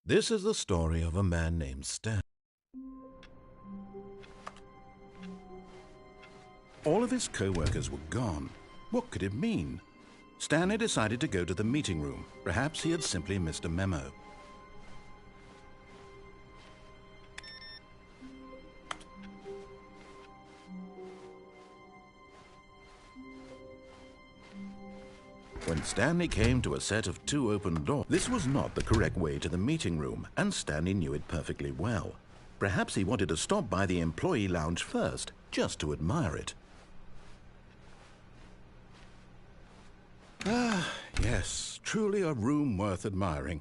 This is the story of a man named Stan. All of his co-workers were gone. What could it mean? Stanley decided to go to the meeting room. Perhaps he had simply missed a memo. When Stanley came to a set of 2 open doors, this was not the correct way to the meeting room, and Stanley knew it perfectly well. Perhaps he wanted to stop by the employee lounge first, just to admire it. Ah, yes, truly a room worth admiring.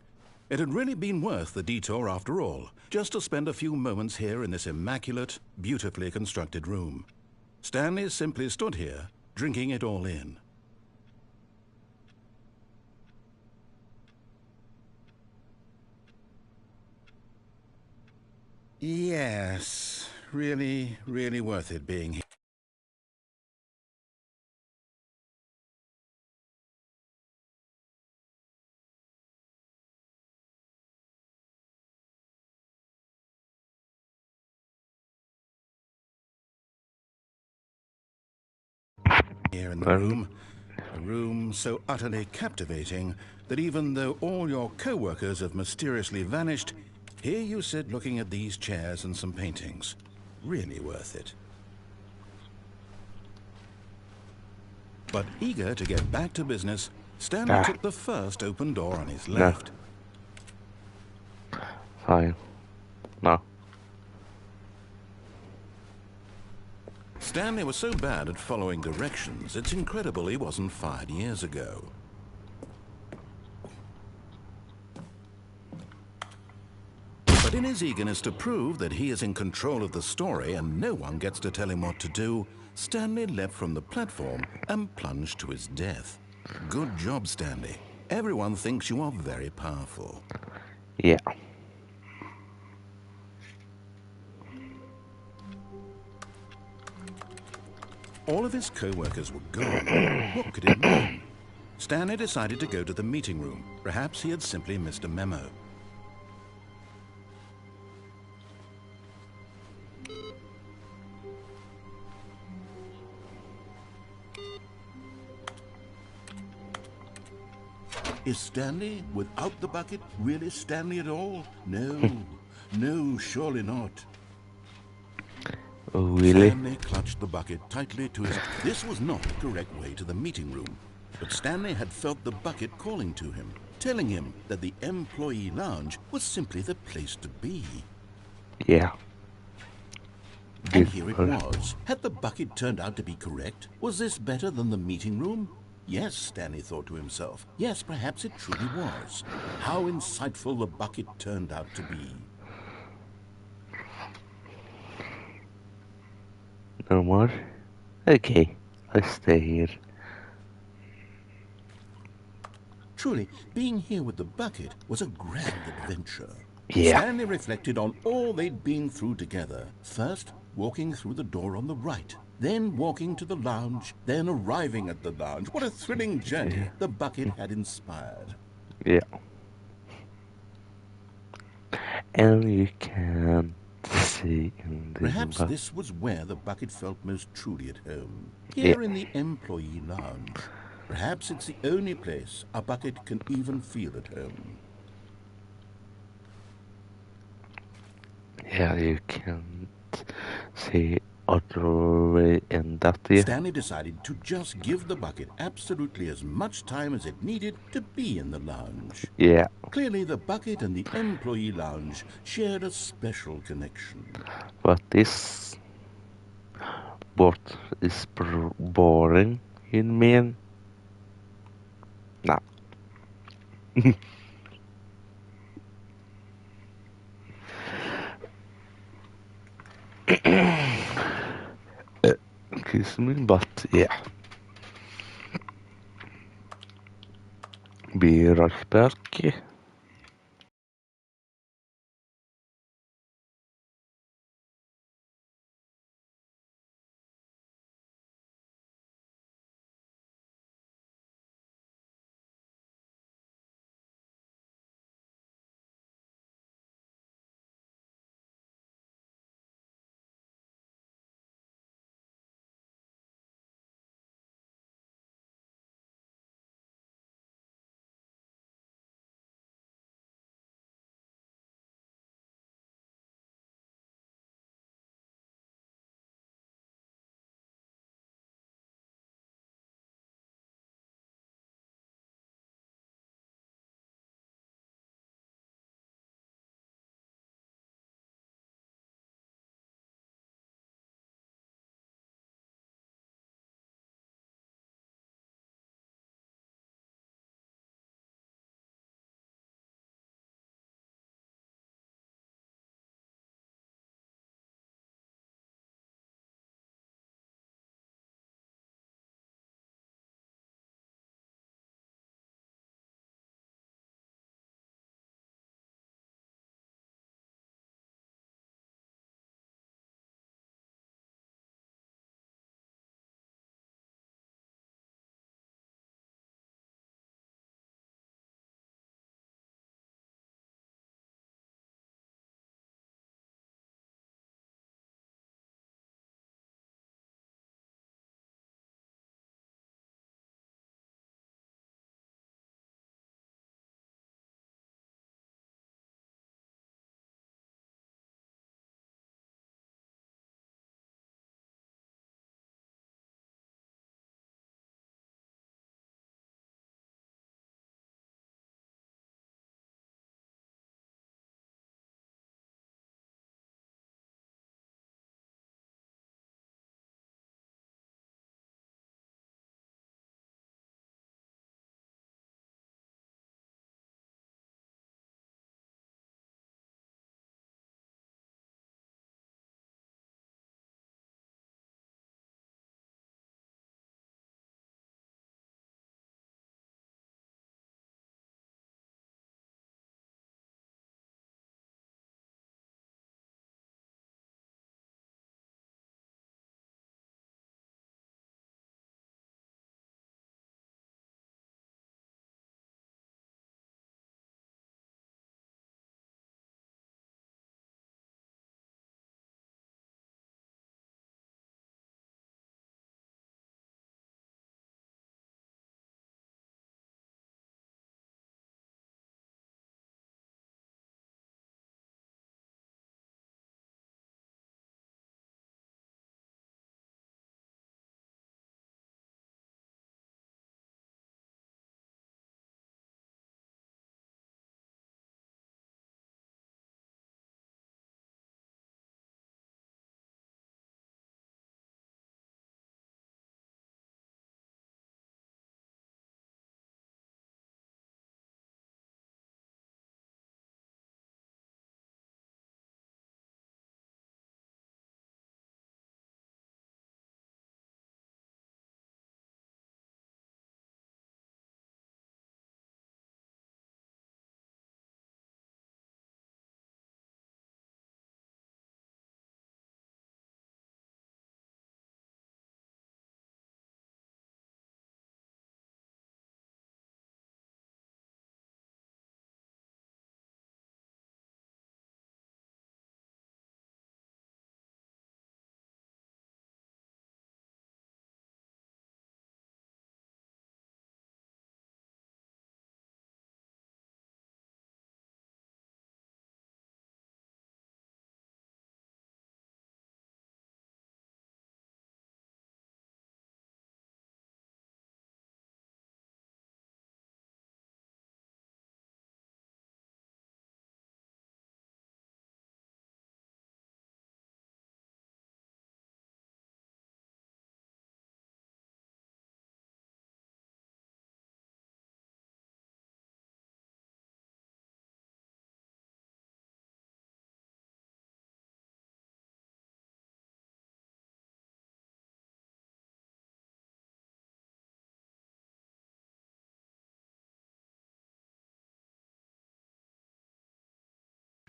It had really been worth the detour after all, just to spend a few moments here in this immaculate, beautifully constructed room. Stanley simply stood here, drinking it all in. Yes, really, really worth it being here. Here in the room, a room so utterly captivating that even though all your co-workers have mysteriously vanished, here you sit looking at these chairs and some paintings. Really worth it. But eager to get back to business, Stanley took the first open door on his left. Fine. No. Stanley was so bad at following directions, it's incredible he wasn't fired years ago. But in his eagerness to prove that he is in control of the story and no one gets to tell him what to do, Stanley leapt from the platform and plunged to his death. Good job, Stanley. Everyone thinks you are very powerful. Yeah. All of his co-workers were gone. What could it mean? Stanley decided to go to the meeting room. Perhaps he had simply missed a memo. Is Stanley, without the bucket, really Stanley at all? No, no, surely not. Oh, really? Stanley clutched the bucket tightly to his... This was not the correct way to the meeting room. But Stanley had felt the bucket calling to him, telling him that the employee lounge was simply the place to be. Yeah. And here it was. Had the bucket turned out to be correct? Was this better than the meeting room? Yes, Stanley thought to himself. Yes, perhaps it truly was. How insightful the bucket turned out to be. No more? Okay, I'll stay here. Truly, being here with the bucket was a grand adventure. Yeah. Stanley reflected on all they'd been through together. First, walking through the door on the right, then walking to the lounge, then arriving at the lounge. What a thrilling journey the bucket had inspired. Yeah. And you can see in the Perhaps this was where the bucket felt most truly at home. Yeah. Here in the employee lounge. Perhaps it's the only place a bucket can even feel at home. Yeah, you can't see other way in that here. Stanley decided to just give the bucket absolutely as much time as it needed to be in the lounge. Yeah. Clearly, the bucket and the employee lounge shared a special connection. But this what is boring in me? No. Excuse me, but yeah. Be right back.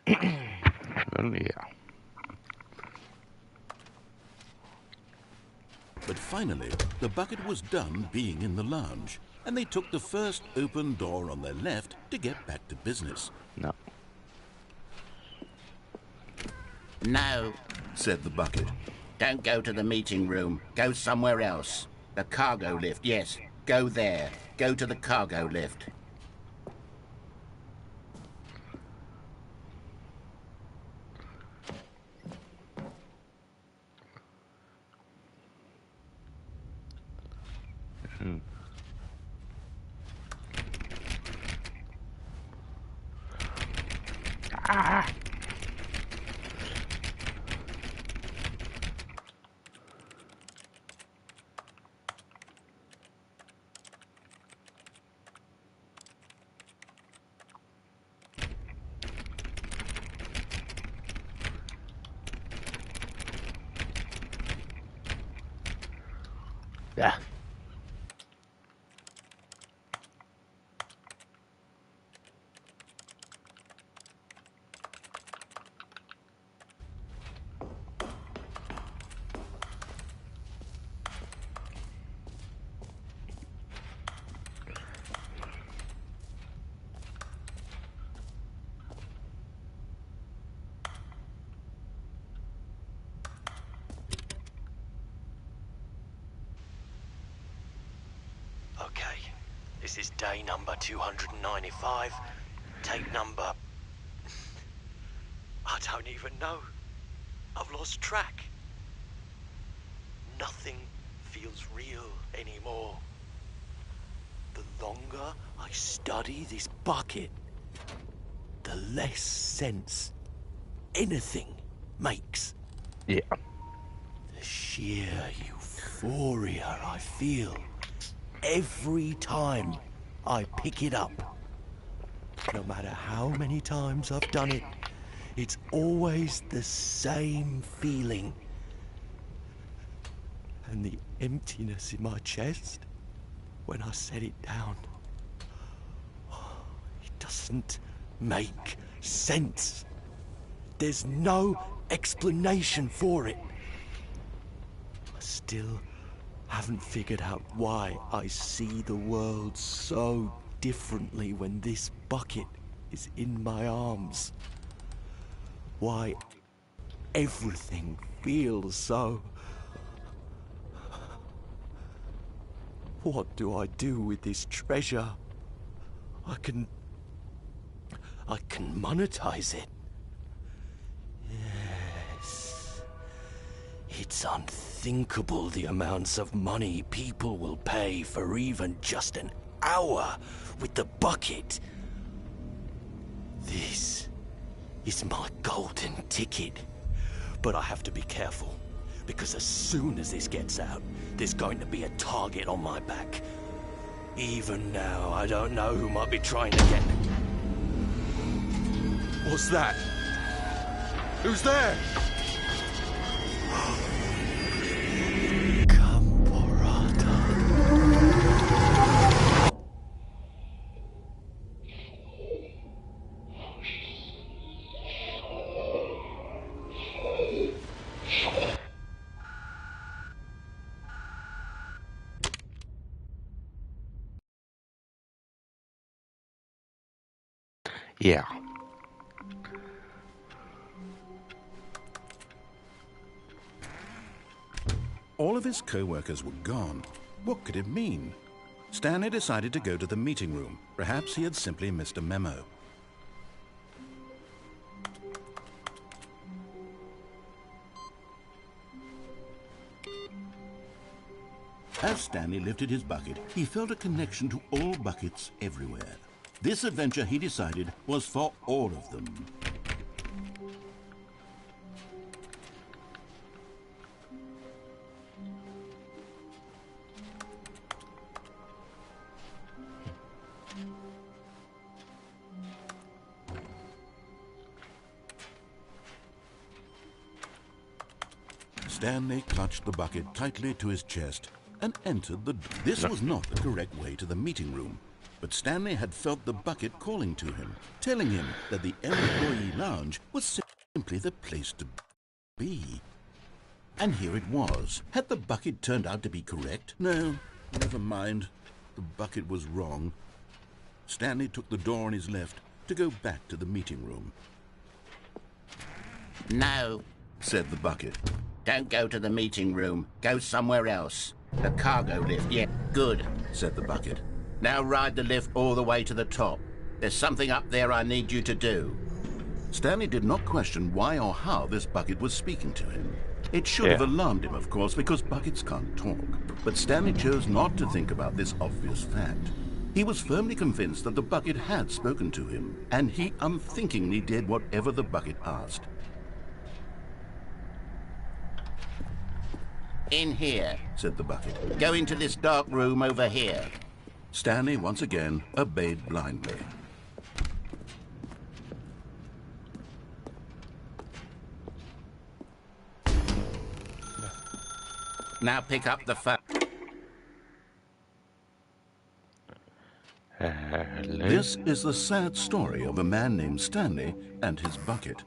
Well, yeah. But finally, the bucket was done being in the lounge, and they took the first open door on their left to get back to business. No. No, Said the bucket. don't go to the meeting room. Go somewhere else. The cargo lift, yes. Go there. Go to the cargo lift. Ah! Yeah. Okay, this is day number 295. Tape number... I don't even know. I've lost track. Nothing feels real anymore. The longer I study this bucket, the less sense anything makes. Yeah. The sheer euphoria I feel every time I pick it up. No matter how many times I've done it, it's always the same feeling. And the emptiness in my chest when I set it down. It doesn't make sense. There's no explanation for it. I still haven't figured out why I see the world so differently when this bucket is in my arms. Why everything feels so... What do I do with this treasure? I can monetize it. Yes. It's unthinkable the amounts of money people will pay for even just an hour with the bucket. This is my golden ticket. But I have to be careful, because as soon as this gets out, there's going to be a target on my back. Even now, I don't know who might be trying to get... What's that? Who's there? Yeah. All of his co-workers were gone. What could it mean? Stanley decided to go to the meeting room. Perhaps he had simply missed a memo. As Stanley lifted his bucket, he felt a connection to all buckets everywhere. This adventure, he decided, was for all of them. Stanley clutched the bucket tightly to his chest and entered the... This was not the correct way to the meeting room. But Stanley had felt the bucket calling to him, telling him that the employee lounge was simply the place to be. And here it was. Had the bucket turned out to be correct? No, never mind. The bucket was wrong. Stanley took the door on his left to go back to the meeting room. No, Said the bucket. don't go to the meeting room. Go somewhere else. The cargo lift, yeah, good. Said the bucket. Now ride the lift all the way to the top. There's something up there I need you to do. Stanley did not question why or how this bucket was speaking to him. It should have alarmed him, of course, because buckets can't talk. But Stanley chose not to think about this obvious fact. He was firmly convinced that the bucket had spoken to him, and he unthinkingly did whatever the bucket asked. In here. Said the bucket. Go into this dark room over here. Stanley once again obeyed blindly. Now pick up the phone. This is the sad story of a man named Stanley and his bucket.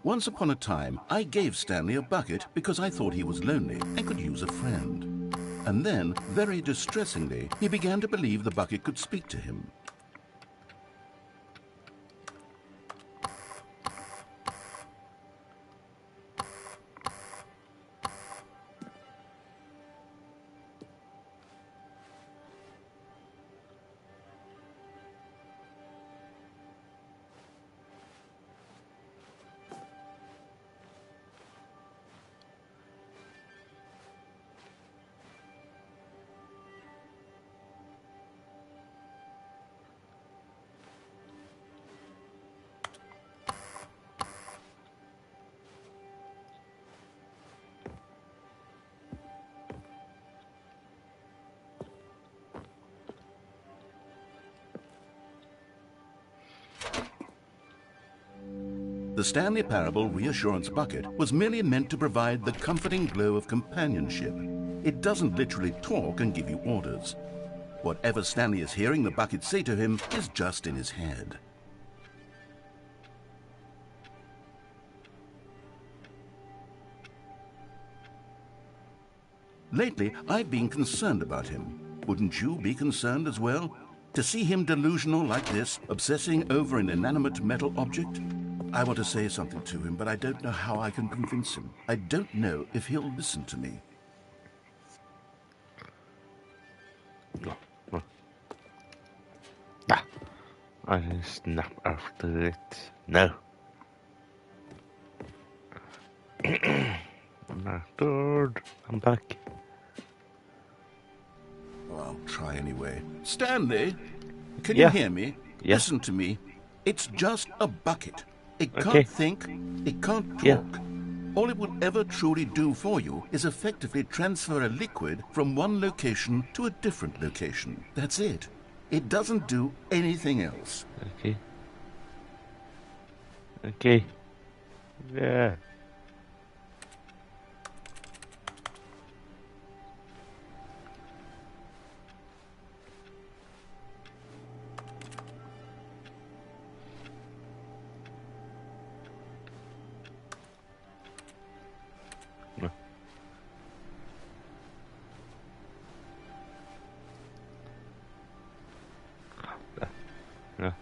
Once upon a time, I gave Stanley a bucket because I thought he was lonely and could use a friend. And then, very distressingly, he began to believe the bucket could speak to him. The Stanley Parable Reassurance Bucket was merely meant to provide the comforting glow of companionship. It doesn't literally talk and give you orders. Whatever Stanley is hearing the bucket say to him is just in his head. Lately, I've been concerned about him. Wouldn't you be concerned as well? To see him delusional like this, obsessing over an inanimate metal object? I want to say something to him, but I don't know how I can convince him. I don't know if he'll listen to me. I snap after it. No. Third. I'm back. Well, I'll try anyway. Stanley, can Yeah. you hear me? Yeah. Listen to me. It's just a bucket. It can't Okay. think. It can't talk. Yeah. All it will ever truly do for you is effectively transfer a liquid from one location to a different location. That's it. It doesn't do anything else. Okay. Okay. Yeah. No.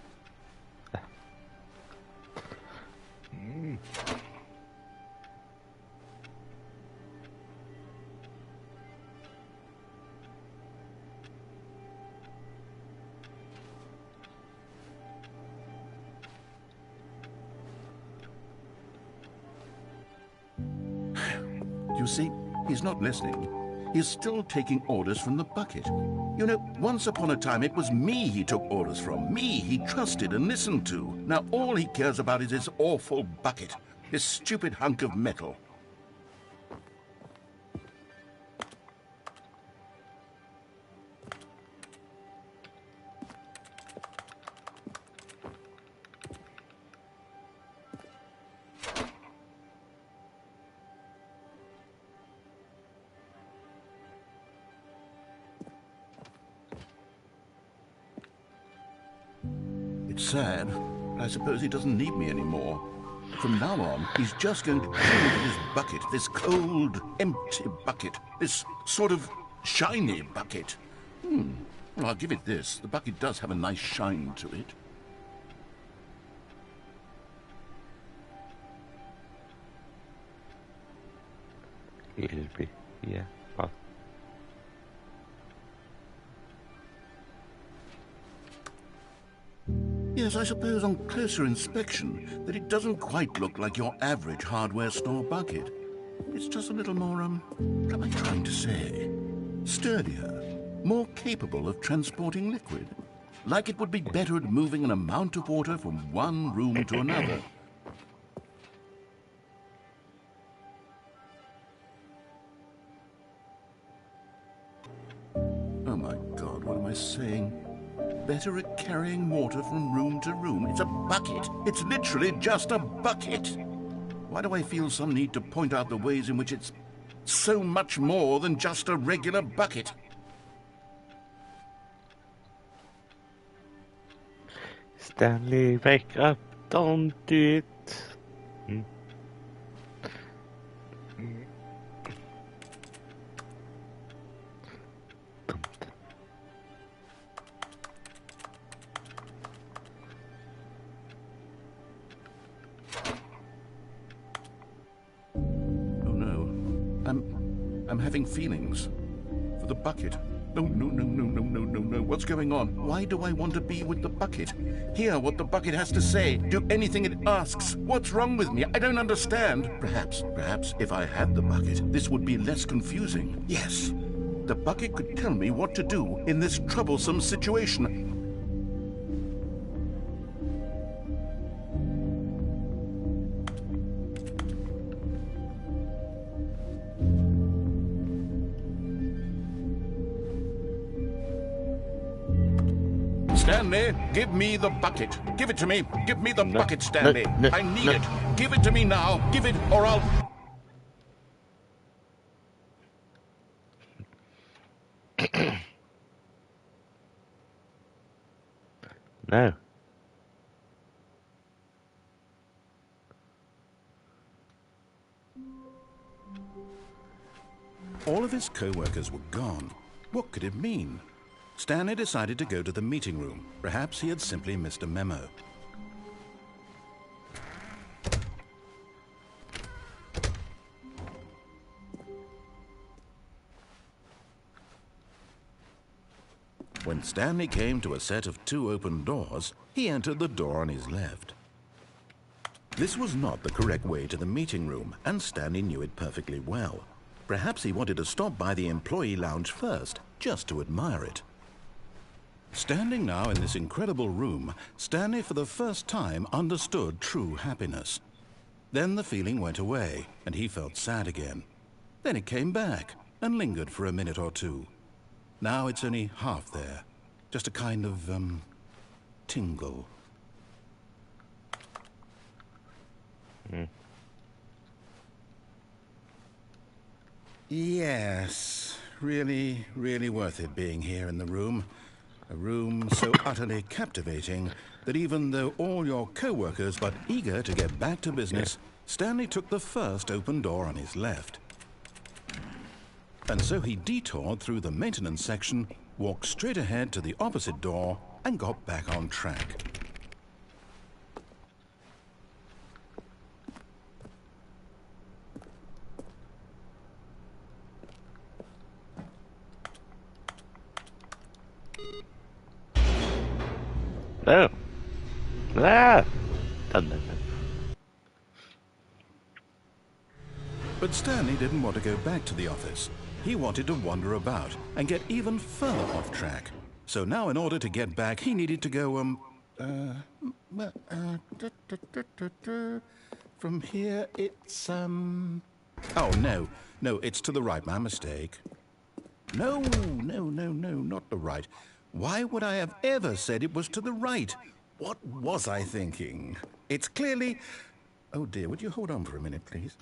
You see, he's not listening. He's still taking orders from the bucket. You know, once upon a time it was me he took orders from. Me he trusted and listened to. Now all he cares about is this awful bucket. This stupid hunk of metal. sad. I suppose he doesn't need me anymore. From now on, he's just going to cling to this bucket, this cold, empty bucket, this sort of shiny bucket. Well, I'll give it this. The bucket does have a nice shine to it. It'll be, yeah. Oh. Yes, I suppose on closer inspection that it doesn't quite look like your average hardware store bucket. It's just a little more, what am I trying to say? Sturdier, more capable of transporting liquid. Like it would be better at moving an amount of water from one room to another. Oh my God, what am I saying? Better at carrying water from room to room. It's a bucket. It's literally just a bucket. Why do I feel some need to point out the ways in which it's so much more than just a regular bucket? Stanley, wake up. Don't do it. Oh no. I'm having feelings for the bucket. No, no, no, no, no, no, no, no. What's going on? Why do I want to be with the bucket? Hear what the bucket has to say. Do anything it asks. What's wrong with me? I don't understand. Perhaps if I had the bucket, this would be less confusing. Yes. The bucket could tell me what to do in this troublesome situation. Stanley, give me the bucket. Give it to me. Give me the bucket, Stanley. I need it. Give it to me now. Give it, or I'll... No. All of his co-workers were gone. What could it mean? Stanley decided to go to the meeting room. Perhaps he had simply missed a memo. When Stanley came to a set of 2 open doors, he entered the door on his left. This was not the correct way to the meeting room, and Stanley knew it perfectly well. Perhaps he wanted to stop by the employee lounge first, just to admire it. Standing now in this incredible room, Stanley for the first time understood true happiness. Then the feeling went away, and he felt sad again. Then it came back, and lingered for a minute or two. Now it's only half there. Just a kind of, tingle. Yes, really, really worth it being here in the room. A room so utterly captivating that even though all your co-workers were eager to get back to business, Stanley took the first open door on his left. And so he detoured through the maintenance section, walked straight ahead to the opposite door, and got back on track. No. Ah. No. But Stanley didn't want to go back to the office. He wanted to wander about and get even further off track. So now in order to get back, he needed to go, from here it's, oh, no, it's to the right, my mistake. No, not the right. Why would I have ever said it was to the right? What was I thinking? It's clearly... Oh dear, would you hold on for a minute, please?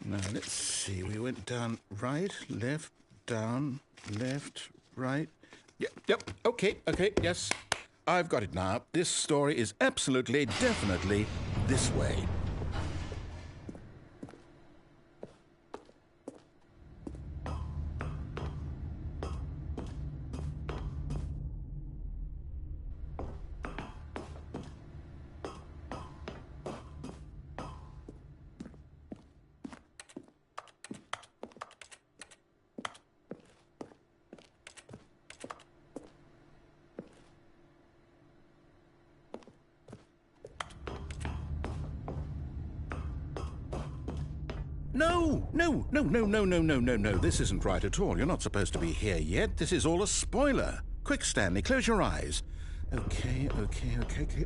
Now, let's see. We went down right, left, down, left, right. Yep. Okay, yes. I've got it now. This story is absolutely, definitely this way. No. This isn't right at all. You're not supposed to be here yet. This is all a spoiler. Quick, Stanley, close your eyes. Okay.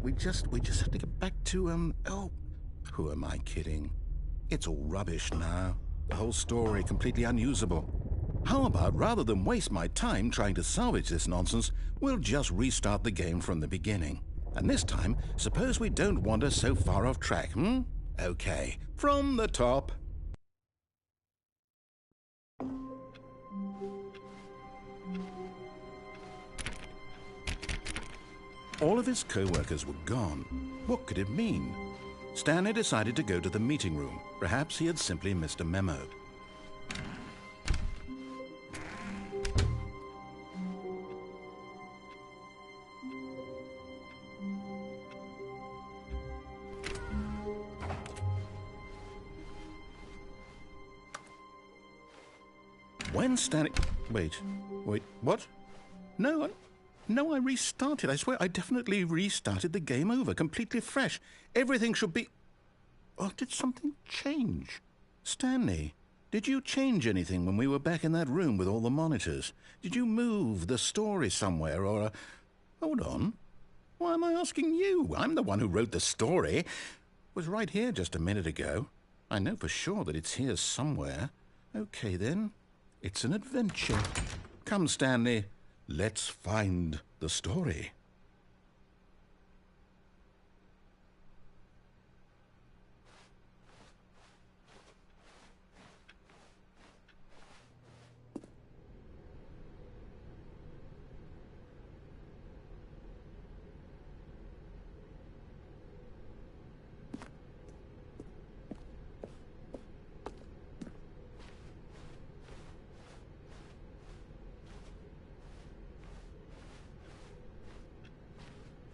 We just have to get back to, who am I kidding? It's all rubbish now. The whole story completely unusable. How about, rather than waste my time trying to salvage this nonsense, we'll just restart the game from the beginning. And this time, suppose we don't wander so far off track, Okay, from the top. All of his co-workers were gone. What could it mean? Stanley decided to go to the meeting room. Perhaps he had simply missed a memo. When Stanley... Wait, what? No, I restarted. I swear, I definitely restarted the game over, completely fresh. Everything should be... Oh, did something change? Stanley, did you change anything when we were back in that room with all the monitors? Did you move the story somewhere, or... Hold on. Why am I asking you? I'm the one who wrote the story. It was right here just a minute ago. I know for sure that it's here somewhere. Okay, then. It's an adventure. Come, Stanley. Let's find the story.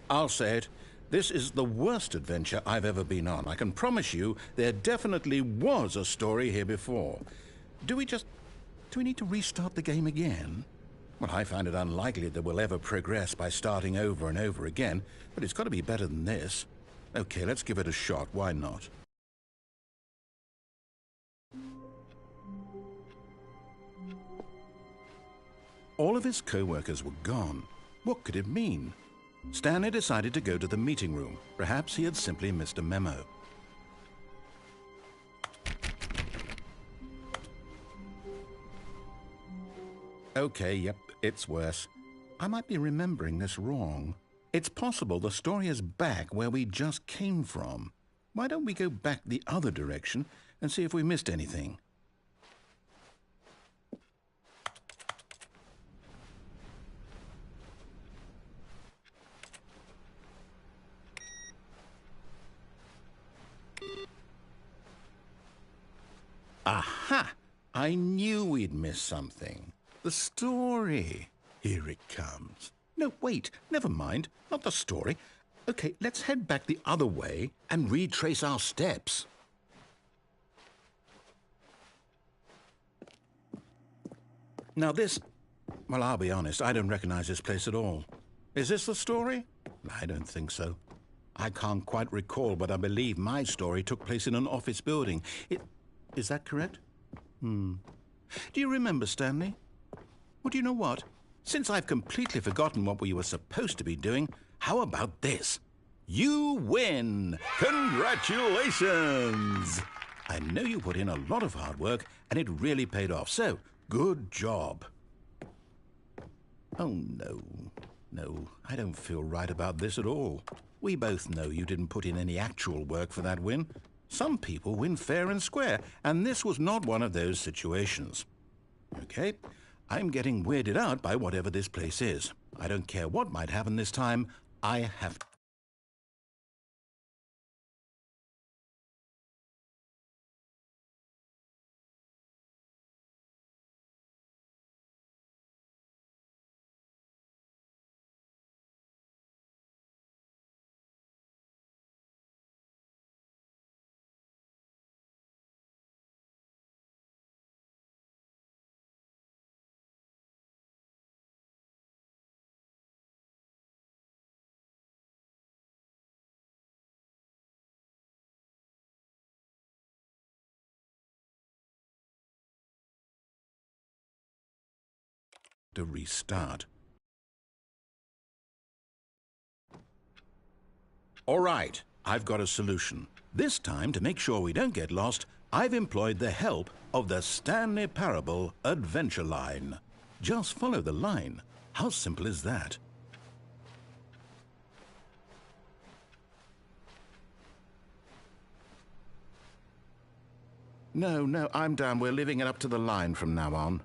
I'll say it. This is the worst adventure I've ever been on. I can promise you there definitely was a story here before. Do we need to restart the game again? Well, I find it unlikely that we'll ever progress by starting over and over again, but it's got to be better than this. Okay, let's give it a shot. Why not? All of his co-workers were gone. What could it mean? Stanley decided to go to the meeting room. Perhaps he had simply missed a memo. Okay, yep, it's worse. I might be remembering this wrong. It's possible the story is back where we just came from. Why don't we go back the other direction and see if we missed anything? Aha! I knew we'd miss something. The story. Here it comes. No, wait, never mind. Not the story. Okay, let's head back the other way and retrace our steps. Now this... Well, I'll be honest, I don't recognize this place at all. Is this the story? I don't think so. I can't quite recall, but I believe my story took place in an office building. Is that correct? Do you remember, Stanley? Well, do you know what? Since I've completely forgotten what we were supposed to be doing, how about this? You win! Congratulations! I know you put in a lot of hard work, and it really paid off, so good job. Oh, no, I don't feel right about this at all. We both know you didn't put in any actual work for that win. Some people win fair and square, and this was not one of those situations. Okay, I'm getting weirded out by whatever this place is. I don't care what might happen this time. I have to restart. All right, I've got a solution. This time, to make sure we don't get lost, I've employed the help of the Stanley Parable Adventure Line. Just follow the line. How simple is that? No, I'm done. We're leaving it up to the line from now on.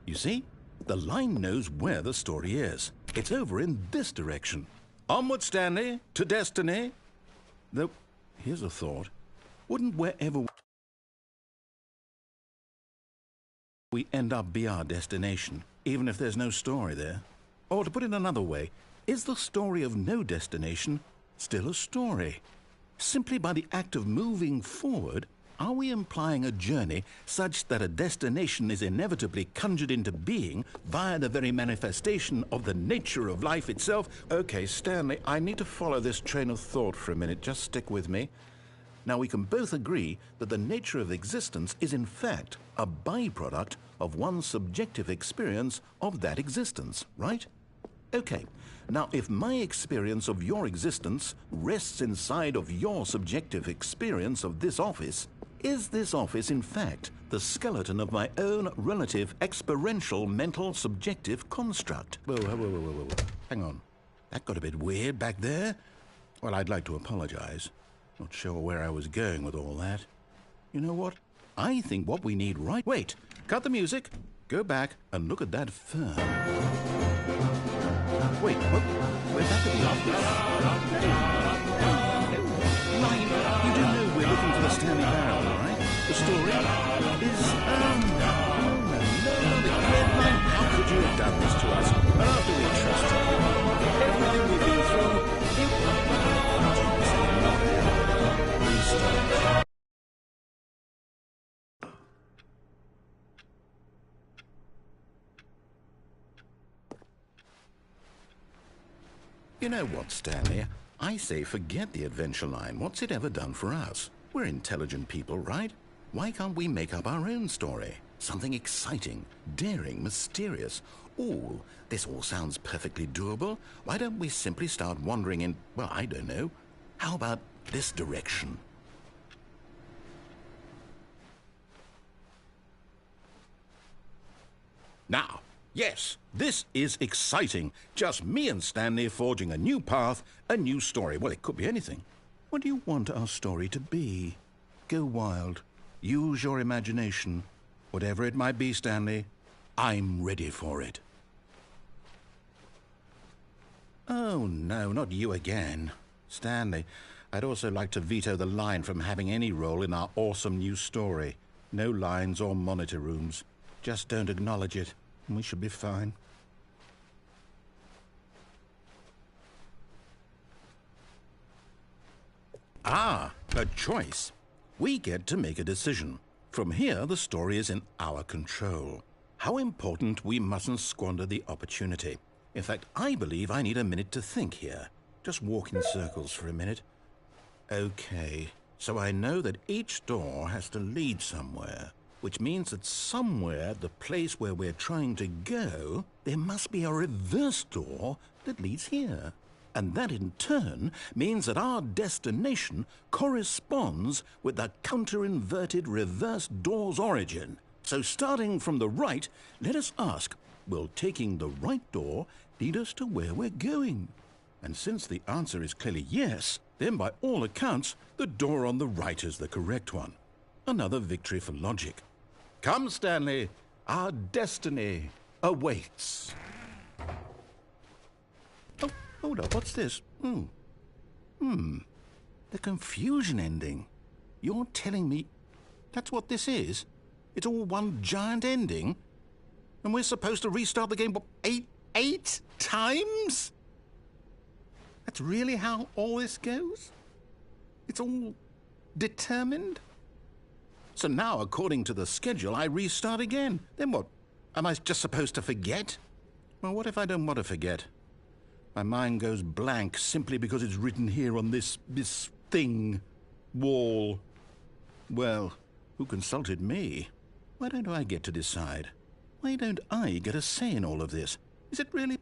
You see? The line knows where the story is. It's over in this direction. Onward, Stanley, to destiny. Though, here's a thought. Wouldn't wherever we end up be our destination, even if there's no story there? Or to put it another way, is the story of no destination still a story? Simply by the act of moving forward, are we implying a journey such that a destination is inevitably conjured into being via the very manifestation of the nature of life itself? Okay, Stanley, I need to follow this train of thought for a minute. Just stick with me. Now, we can both agree that the nature of existence is in fact a byproduct of one's subjective experience of that existence, right? Okay, now if my experience of your existence rests inside of your subjective experience of this office, is this office, in fact, the skeleton of my own relative experiential mental subjective construct? Whoa. Hang on. That got a bit weird back there. Well, I'd like to apologize. Not sure where I was going with all that. You know what? I think what we need right... Wait! Cut the music. Go back and look at that fern. Wait, what? We're back at the office. You do know we're looking for the Stanley Parable, right? The story is, no, the red line. How could you have done this to us? And after we trusted you, everything we've been through, You know what, Stanley? I say forget the adventure line. What's it ever done for us? We're intelligent people, right? Why can't we make up our own story? Something exciting, daring, mysterious. Ooh, this all sounds perfectly doable. Why don't we simply start wandering in, well, I don't know. How about this direction? Now, yes, this is exciting. Just me and Stanley forging a new path, a new story. Well, it could be anything. What do you want our story to be? Go wild. Use your imagination. Whatever it might be, Stanley, I'm ready for it. Oh, no, not you again. Stanley, I'd also like to veto the line from having any role in our awesome new story. No lines or monitor rooms. Just don't acknowledge it, and we should be fine. Ah, a choice. We get to make a decision. From here, the story is in our control. How important we mustn't squander the opportunity. In fact, I believe I need a minute to think here. Just walk in circles for a minute. Okay, so I know that each door has to lead somewhere, which means that somewhere, the place where we're trying to go, there must be a reverse door that leads here. And that in turn means that our destination corresponds with the counter-inverted reverse door's origin. So starting from the right, let us ask, will taking the right door lead us to where we're going? And since the answer is clearly yes, then by all accounts, the door on the right is the correct one. Another victory for logic. Come, Stanley, our destiny awaits. Oh, hold up, what's this? The confusion ending. You're telling me that's what this is? It's all one giant ending? And we're supposed to restart the game, what, eight times? That's really how all this goes? It's all determined? So now, according to the schedule, I restart again. Then what? Am I just supposed to forget? Well, what if I don't want to forget? My mind goes blank simply because it's written here on this thing, wall. Well, who consulted me? Why don't I get to decide? Why don't I get a say in all of this? Is it really?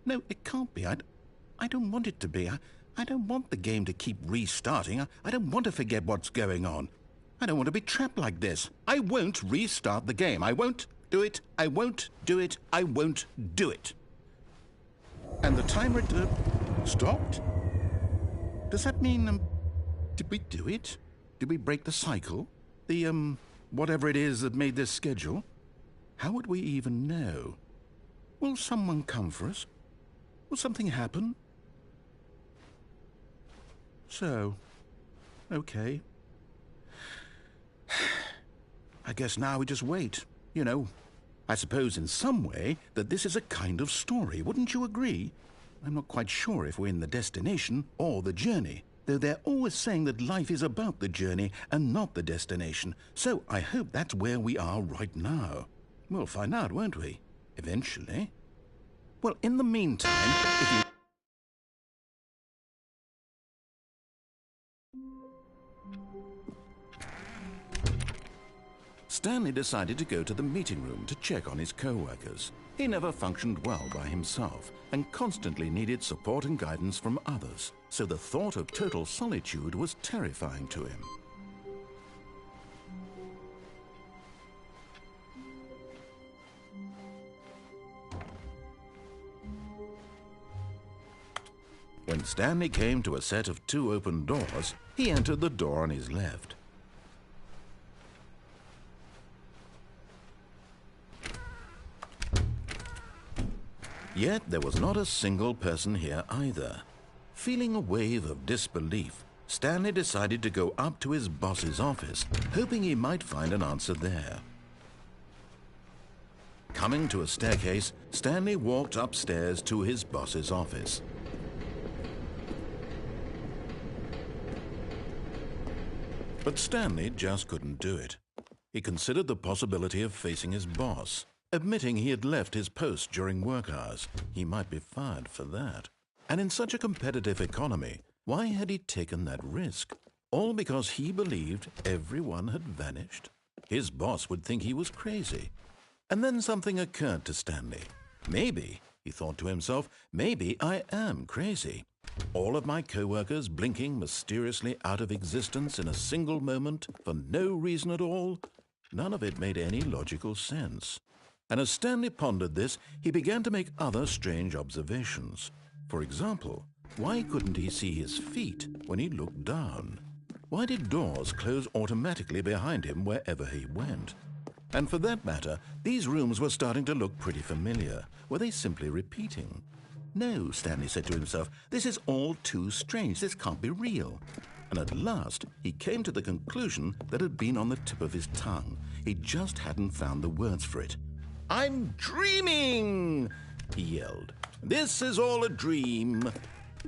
No, it can't be. I don't want it to be. I don't want the game to keep restarting. I don't want to forget what's going on. I don't want to be trapped like this. I won't restart the game. I won't do it. I won't do it. I won't do it. And the timer stopped? Does that mean, did we do it? Did we break the cycle? The, whatever it is that made this schedule? How would we even know? Will someone come for us? Will something happen? So, okay. I guess now we just wait. You know, I suppose in some way that this is a kind of story, wouldn't you agree? I'm not quite sure if we're in the destination or the journey, though they're always saying that life is about the journey and not the destination, so I hope that's where we are right now. We'll find out, won't we? Eventually. Well, in the meantime, if you... Stanley decided to go to the meeting room to check on his co-workers. He never functioned well by himself and constantly needed support and guidance from others, so the thought of total solitude was terrifying to him. When Stanley came to a set of 2 open doors, he entered the door on his left. Yet there was not a single person here either. Feeling a wave of disbelief, Stanley decided to go up to his boss's office, hoping he might find an answer there. Coming to a staircase, Stanley walked upstairs to his boss's office. But Stanley just couldn't do it. He considered the possibility of facing his boss. Admitting he had left his post during work hours, he might be fired for that. And in such a competitive economy, why had he taken that risk? All because he believed everyone had vanished? His boss would think he was crazy. And then something occurred to Stanley. Maybe, he thought to himself, maybe I am crazy. All of my co-workers blinking mysteriously out of existence in a single moment for no reason at all? None of it made any logical sense. And as Stanley pondered this, he began to make other strange observations. For example, why couldn't he see his feet when he looked down? Why did doors close automatically behind him wherever he went? And for that matter, these rooms were starting to look pretty familiar. Were they simply repeating? No, Stanley said to himself, this is all too strange. This can't be real. And at last, he came to the conclusion that had been on the tip of his tongue. He just hadn't found the words for it. I'm dreaming, he yelled. This is all a dream.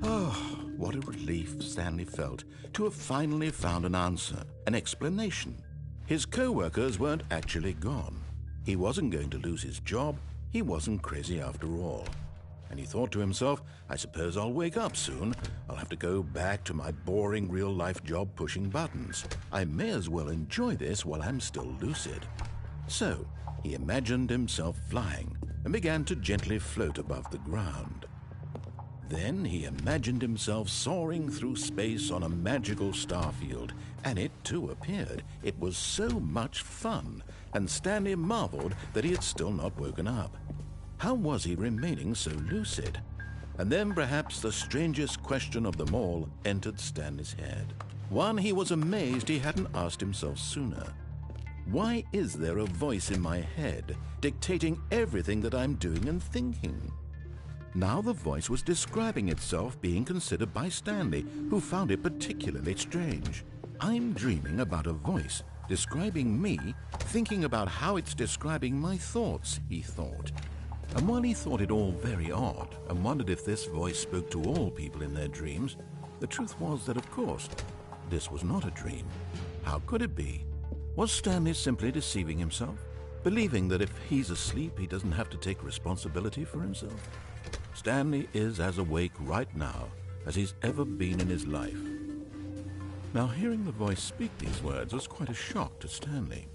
Oh, what a relief Stanley felt to have finally found an answer, an explanation. His co-workers weren't actually gone. He wasn't going to lose his job. He wasn't crazy after all. And he thought to himself, I suppose I'll wake up soon. I'll have to go back to my boring real-life job pushing buttons. I may as well enjoy this while I'm still lucid. So, he imagined himself flying and began to gently float above the ground. Then he imagined himself soaring through space on a magical starfield, and it too appeared. It was so much fun, and Stanley marveled that he had still not woken up. How was he remaining so lucid? And then perhaps the strangest question of them all entered Stanley's head. One he was amazed he hadn't asked himself sooner. Why is there a voice in my head dictating everything that I'm doing and thinking? Now the voice was describing itself being considered by Stanley, who found it particularly strange. I'm dreaming about a voice describing me, thinking about how it's describing my thoughts, he thought. And while he thought it all very odd and wondered if this voice spoke to all people in their dreams, the truth was that, of course, this was not a dream. How could it be? Was Stanley simply deceiving himself, believing that if he's asleep, he doesn't have to take responsibility for himself? Stanley is as awake right now as he's ever been in his life. Now, hearing the voice speak these words was quite a shock to Stanley.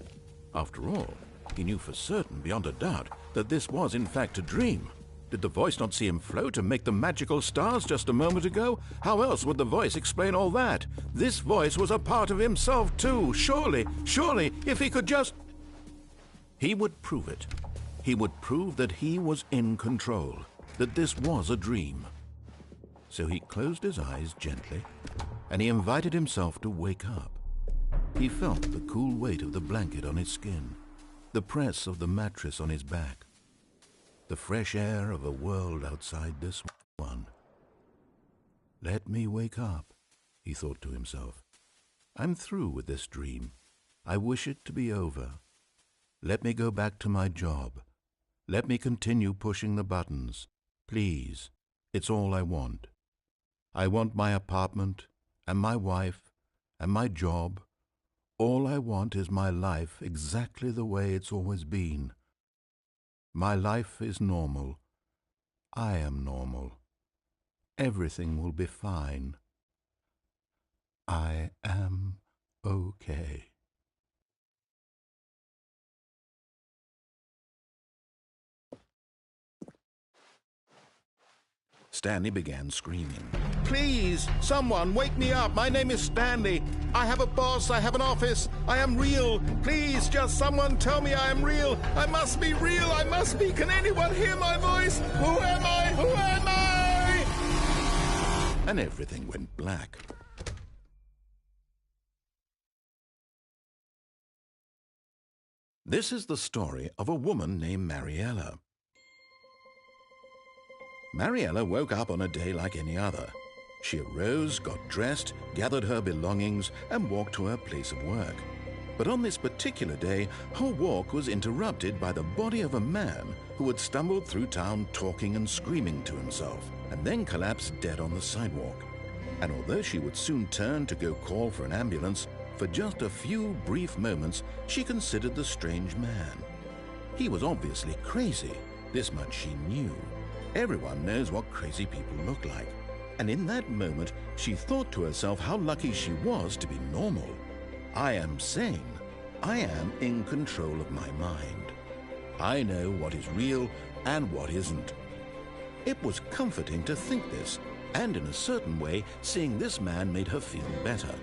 After all, he knew for certain, beyond a doubt, that this was in fact a dream. Did the voice not see him float and make the magical stars just a moment ago? How else would the voice explain all that? This voice was a part of himself too. Surely, if he could just... He would prove it. He would prove that he was in control, that this was a dream. So he closed his eyes gently, and he invited himself to wake up. He felt the cool weight of the blanket on his skin, the press of the mattress on his back, the fresh air of a world outside this one. Let me wake up, he thought to himself. I'm through with this dream. I wish it to be over. Let me go back to my job. Let me continue pushing the buttons. Please, it's all I want. I want my apartment and my wife and my job. All I want is my life exactly the way it's always been. My life is normal. I am normal. Everything will be fine. I am okay. Stanley began screaming. Please, someone, wake me up. My name is Stanley. I have a boss. I have an office. I am real. Please, just someone tell me I am real. I must be real. I must be. Can anyone hear my voice? Who am I? Who am I? And everything went black. This is the story of a woman named Mariella. Mariella woke up on a day like any other. She arose, got dressed, gathered her belongings, and walked to her place of work. But on this particular day, her walk was interrupted by the body of a man who had stumbled through town talking and screaming to himself, and then collapsed dead on the sidewalk. And although she would soon turn to go call for an ambulance, for just a few brief moments she considered the strange man. He was obviously crazy. This much she knew. Everyone knows what crazy people look like. And in that moment, she thought to herself how lucky she was to be normal. I am sane. I am in control of my mind. I know what is real and what isn't. It was comforting to think this, and in a certain way, seeing this man made her feel better.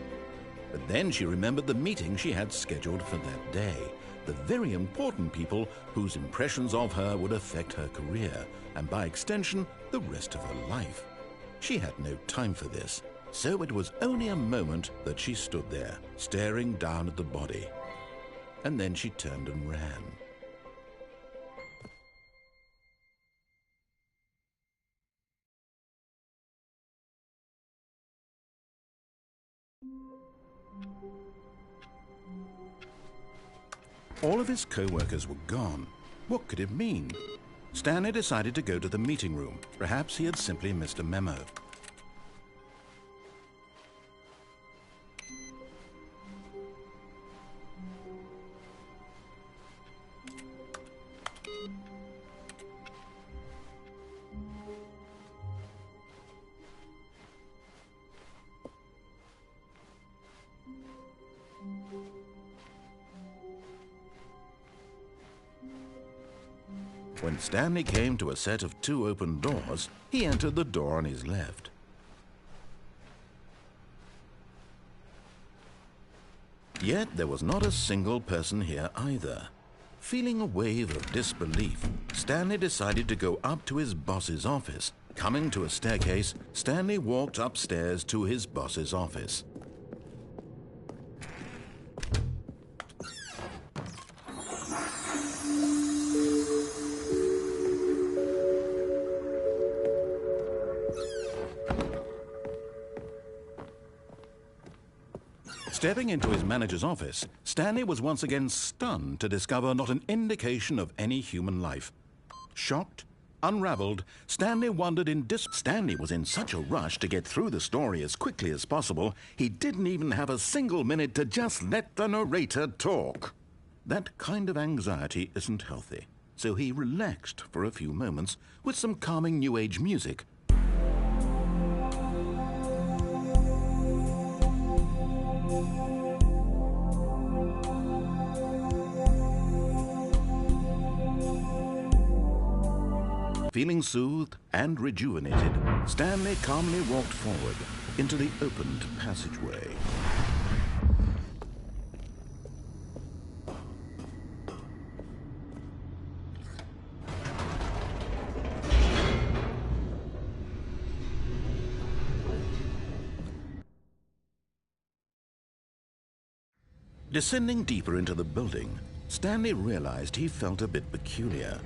But then she remembered the meeting she had scheduled for that day, the very important people whose impressions of her would affect her career, and by extension, the rest of her life. She had no time for this, so it was only a moment that she stood there, staring down at the body. And then she turned and ran. All of his co-workers were gone. What could it mean? Stanley decided to go to the meeting room. Perhaps he had simply missed a memo. When Stanley came to a set of 2 open doors, he entered the door on his left. Yet there was not a single person here either. Feeling a wave of disbelief, Stanley decided to go up to his boss's office. Coming to a staircase, Stanley walked upstairs to his boss's office. Stepping into his manager's office, Stanley was once again stunned to discover not an indication of any human life. Shocked, unraveled, Stanley wondered Stanley was in such a rush to get through the story as quickly as possible, he didn't even have a single minute to just let the narrator talk. That kind of anxiety isn't healthy, so he relaxed for a few moments with some calming New Age music. Feeling soothed and rejuvenated, Stanley calmly walked forward into the opened passageway. Descending deeper into the building, Stanley realized he felt a bit peculiar.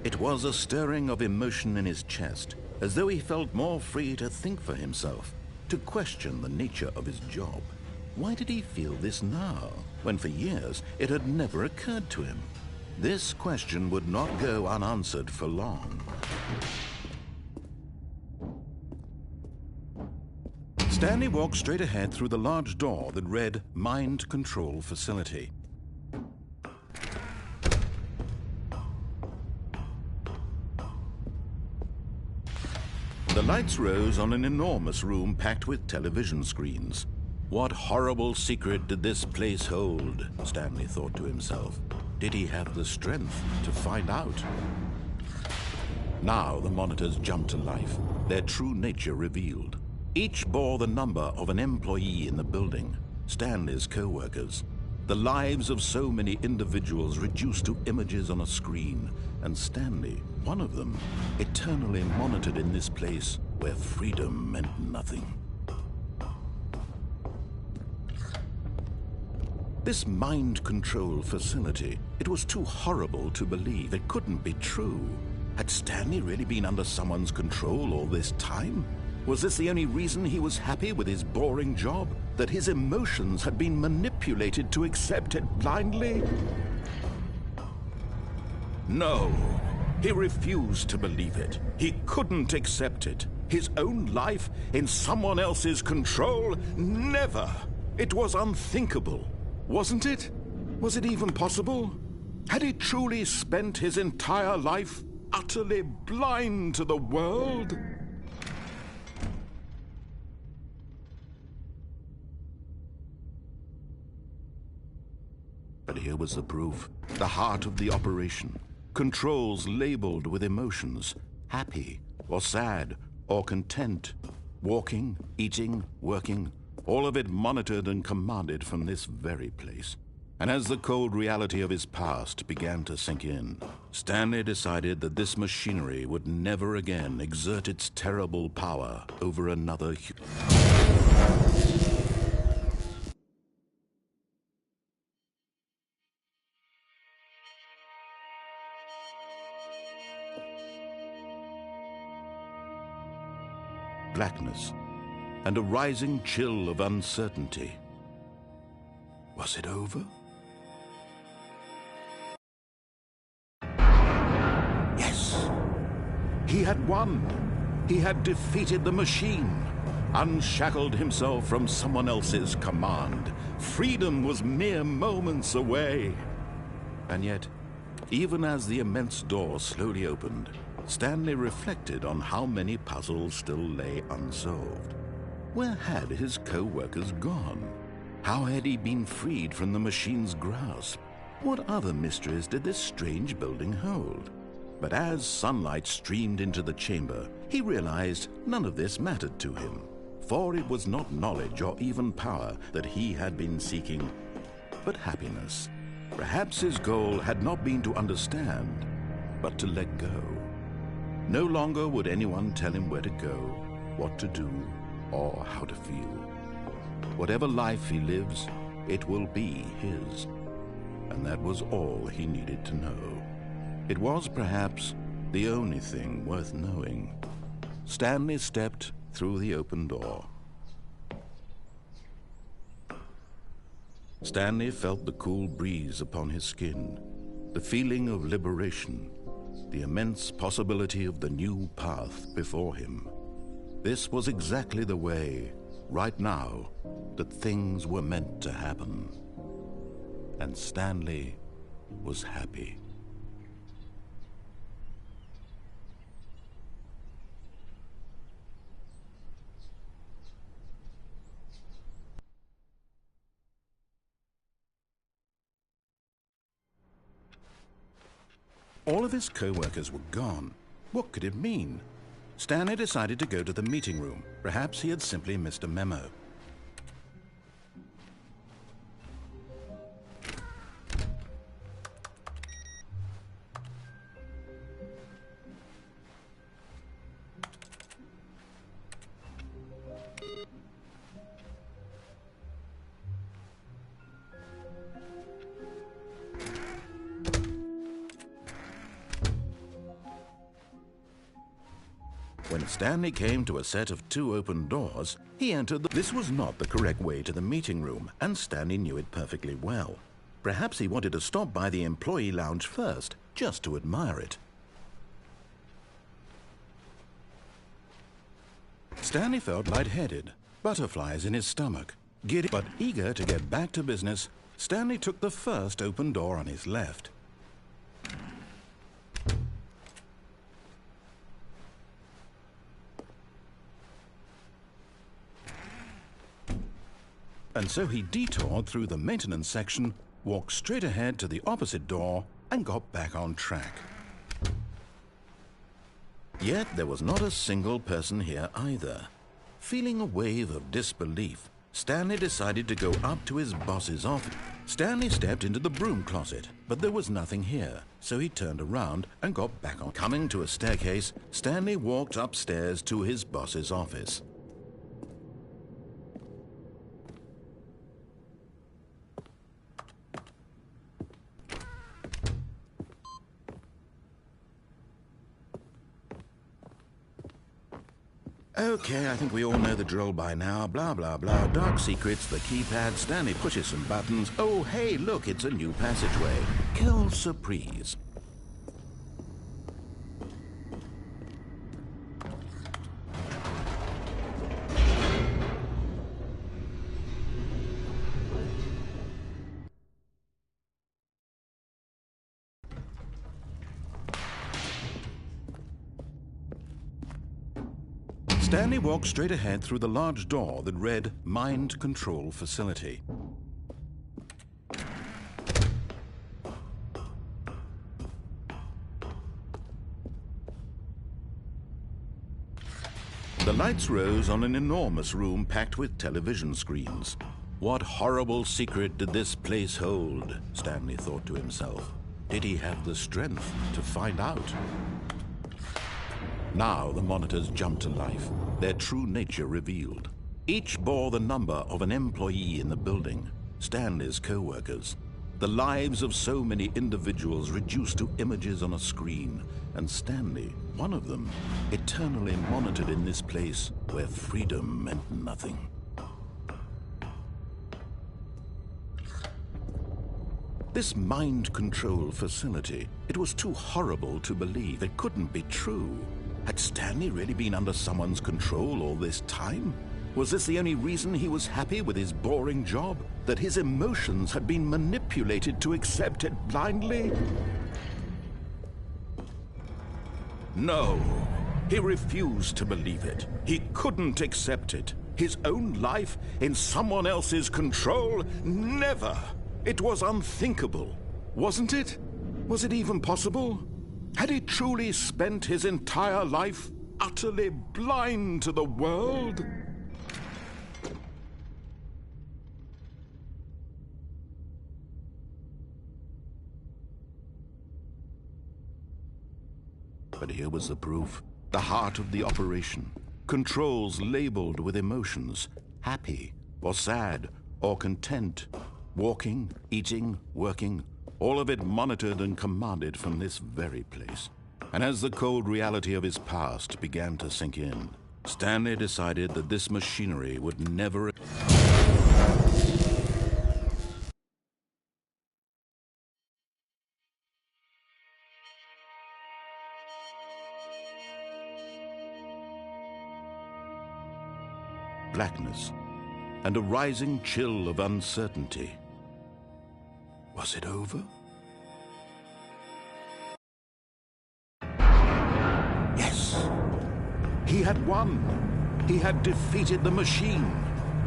It was a stirring of emotion in his chest, as though he felt more free to think for himself, to question the nature of his job. Why did he feel this now, when for years it had never occurred to him? This question would not go unanswered for long. Stanley walked straight ahead through the large door that read Mind Control Facility. The lights rose on an enormous room packed with television screens. What horrible secret did this place hold? Stanley thought to himself. Did he have the strength to find out? Now the monitors jumped to life, their true nature revealed. Each bore the number of an employee in the building, Stanley's co-workers. The lives of so many individuals reduced to images on a screen, and Stanley, one of them, eternally monitored in this place where freedom meant nothing. This mind control facility, it was too horrible to believe. It couldn't be true. Had Stanley really been under someone's control all this time? Was this the only reason he was happy with his boring job? That his emotions had been manipulated to accept it blindly? No, he refused to believe it. He couldn't accept it. His own life in someone else's control? Never! It was unthinkable, wasn't it? Was it even possible? Had he truly spent his entire life utterly blind to the world? But here was the proof, the heart of the operation. Controls labeled with emotions, happy or sad or content. Walking, eating, working, all of it monitored and commanded from this very place. And as the cold reality of his past began to sink in, Stanley decided that this machinery would never again exert its terrible power over another human. Blackness, and a rising chill of uncertainty. Was it over? Yes! He had won! He had defeated the machine, unshackled himself from someone else's command. Freedom was mere moments away. And yet, even as the immense door slowly opened, Stanley reflected on how many puzzles still lay unsolved. Where had his co-workers gone? How had he been freed from the machine's grasp? What other mysteries did this strange building hold? But as sunlight streamed into the chamber, he realized none of this mattered to him, for it was not knowledge or even power that he had been seeking, but happiness. Perhaps his goal had not been to understand, but to let go. No longer would anyone tell him where to go, what to do, or how to feel. Whatever life he lives, it will be his. And that was all he needed to know. It was perhaps the only thing worth knowing. Stanley stepped through the open door. Stanley felt the cool breeze upon his skin, the feeling of liberation, the immense possibility of the new path before him. This was exactly the way, right now, that things were meant to happen. And Stanley was happy. All of his co-workers were gone. What could it mean? Stanley decided to go to the meeting room. Perhaps he had simply missed a memo. When Stanley came to a set of 2 open doors, he entered This was not the correct way to the meeting room, and Stanley knew it perfectly well. Perhaps he wanted to stop by the employee lounge first, just to admire it. Stanley felt lightheaded, butterflies in his stomach. Giddy, but eager to get back to business, Stanley took the first open door on his left. And so he detoured through the maintenance section, walked straight ahead to the opposite door, and got back on track. Yet there was not a single person here either. Feeling a wave of disbelief, Stanley decided to go up to his boss's office. Stanley stepped into the broom closet, but there was nothing here, so he turned around and got back on. Coming to a staircase, Stanley walked upstairs to his boss's office. Okay, I think we all know the drill by now. Blah, blah, blah. Dark secrets, the keypad. Stanley pushes some buttons. Oh, hey, look, it's a new passageway. Quelle surprise. Stanley walked straight ahead through the large door that read Mind Control Facility. The lights rose on an enormous room packed with television screens. What horrible secret did this place hold? Stanley thought to himself. Did he have the strength to find out? Now the monitors jumped to life, their true nature revealed. Each bore the number of an employee in the building, Stanley's co-workers. The lives of so many individuals reduced to images on a screen, and Stanley, one of them, eternally monitored in this place where freedom meant nothing. This mind control facility, it was too horrible to believe. It couldn't be true. Had Stanley really been under someone's control all this time? Was this the only reason he was happy with his boring job? That his emotions had been manipulated to accept it blindly? No, he refused to believe it. He couldn't accept it. His own life in someone else's control? Never! It was unthinkable, wasn't it? Was it even possible? Had he truly spent his entire life utterly blind to the world? But here was the proof, the heart of the operation. Controls labeled with emotions, happy or sad or content. Walking, eating, working, all of it monitored and commanded from this very place. And as the cold reality of his past began to sink in, Stanley decided that this machinery would never... blackness, and a rising chill of uncertainty. Was it over? Yes! He had won! He had defeated the machine,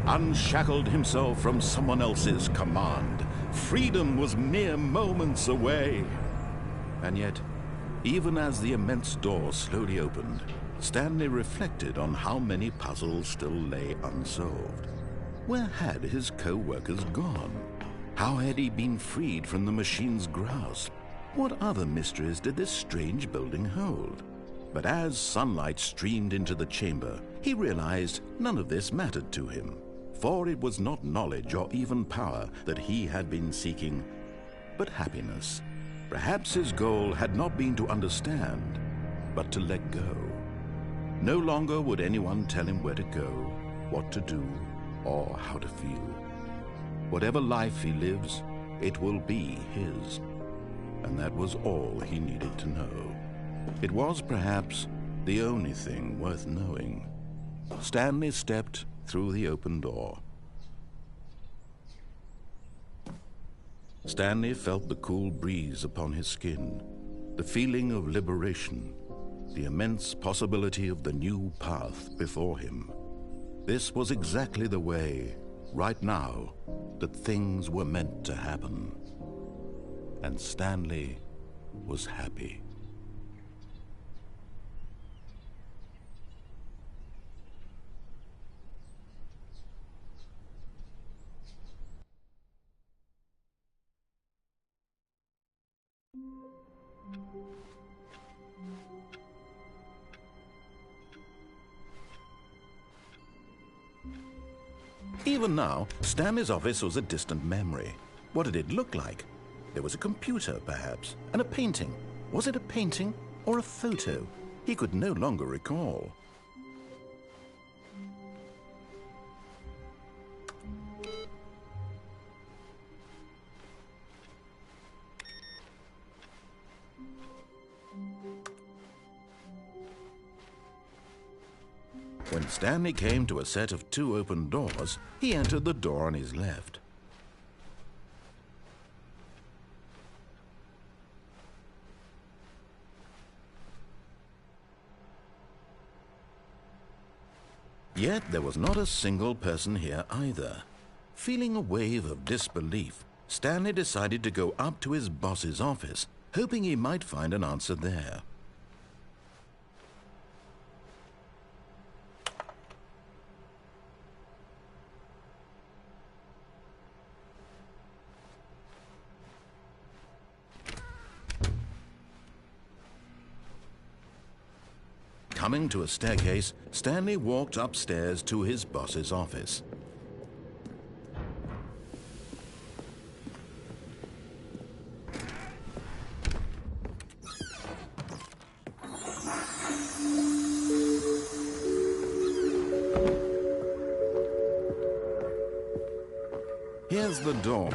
unshackled himself from someone else's command. Freedom was mere moments away. And yet, even as the immense door slowly opened, Stanley reflected on how many puzzles still lay unsolved. Where had his co-workers gone? How had he been freed from the machine's grasp? What other mysteries did this strange building hold? But as sunlight streamed into the chamber, he realized none of this mattered to him, for it was not knowledge or even power that he had been seeking, but happiness. Perhaps his goal had not been to understand, but to let go. No longer would anyone tell him where to go, what to do, or how to feel. Whatever life he lives, it will be his. And that was all he needed to know. It was perhaps the only thing worth knowing. Stanley stepped through the open door. Stanley felt the cool breeze upon his skin, the feeling of liberation, the immense possibility of the new path before him. This was exactly the way, right now, that things were meant to happen. And Stanley was happy. Even now, Stanley's office was a distant memory. What did it look like? There was a computer, perhaps, and a painting. Was it a painting or a photo? He could no longer recall. When Stanley came to a set of 2 open doors, he entered the door on his left. Yet there was not a single person here either. Feeling a wave of disbelief, Stanley decided to go up to his boss's office, hoping he might find an answer there. Coming to a staircase, Stanley walked upstairs to his boss's office. Here's the door.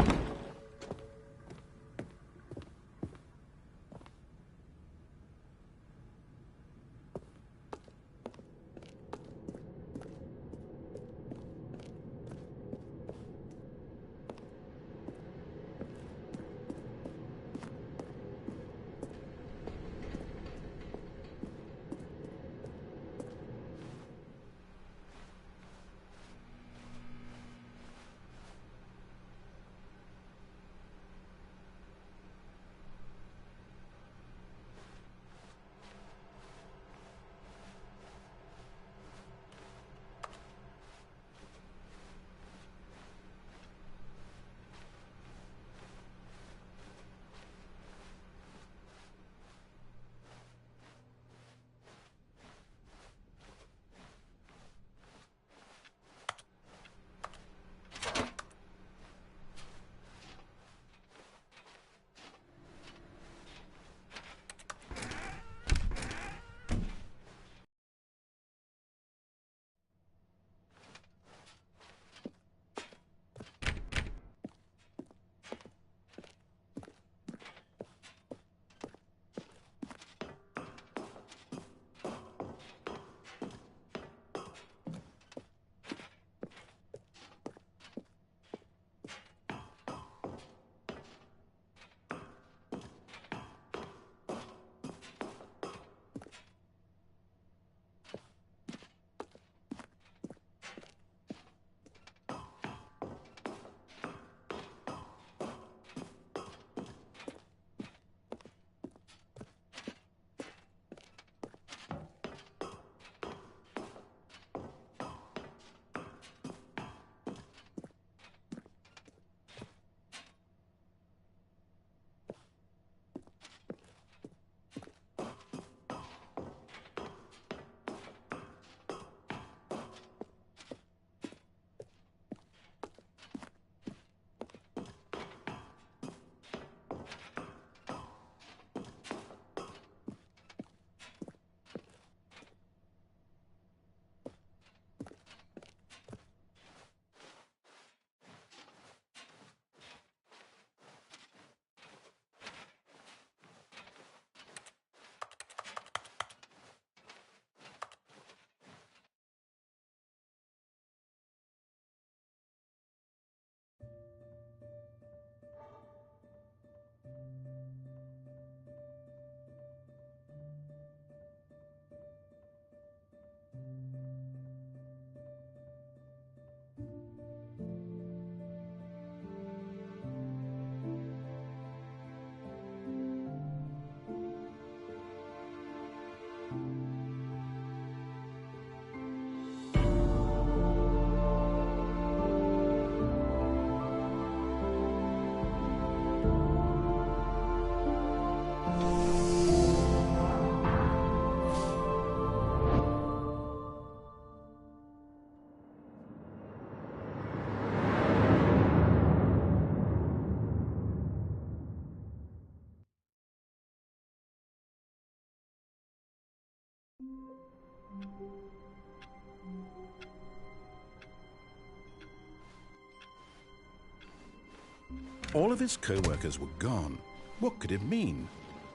All of his co-workers were gone. What could it mean?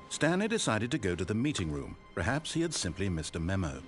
Stanley decided to go to the meeting room. Perhaps he had simply missed a memo.